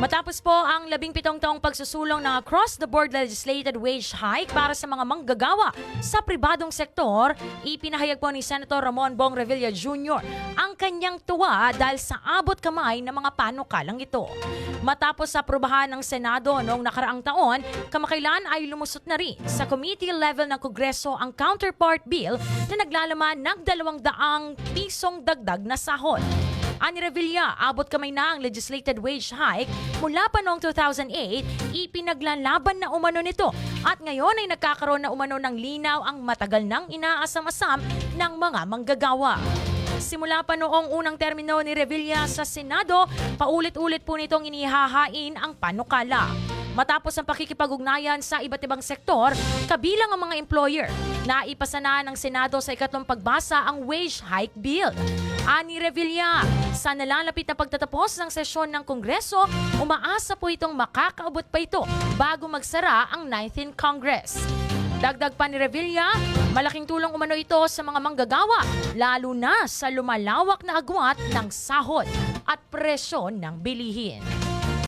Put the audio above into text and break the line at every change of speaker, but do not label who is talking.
Matapos po ang 17 taong pagsusulong ng across-the-board legislated wage hike para sa mga manggagawa sa pribadong sektor, ipinahayag po ni Senator Ramon Bong Revilla Jr. ang kanyang tuwa dahil sa abot kamay ng mga panukalang ito. Matapos sa aprubahan ng Senado noong nakaraang taon, kamakailan ay lumusot na rin sa committee level ng Kongreso ang counterpart bill na naglalaman ng 200 pisong dagdag na sahod. Ani Revilla, abot kamay na ang legislated wage hike mula pa noong 2008, ipinaglalaban na umano nito at ngayon ay nagkakaroon na umano ng linaw ang matagal nang inaasam-asam ng mga manggagawa. Simula pa noong unang termino ni Revilla sa Senado, paulit-ulit po nitong inihahain ang panukala. Matapos ang pakikipag-ugnayan sa iba't ibang sektor, kabilang ang mga employer, naipasa na ng Senado sa ikatlong pagbasa ang wage hike bill. Ani Revilla, sa nalalapit na pagtatapos ng sesyon ng Kongreso, umaasa po itong makakaabot pa ito bago magsara ang 19th Congress. Dagdag pa ni Revilla, malaking tulong umano ito sa mga manggagawa, lalo na sa lumalawak na agwat ng sahod at presyo ng bilihin.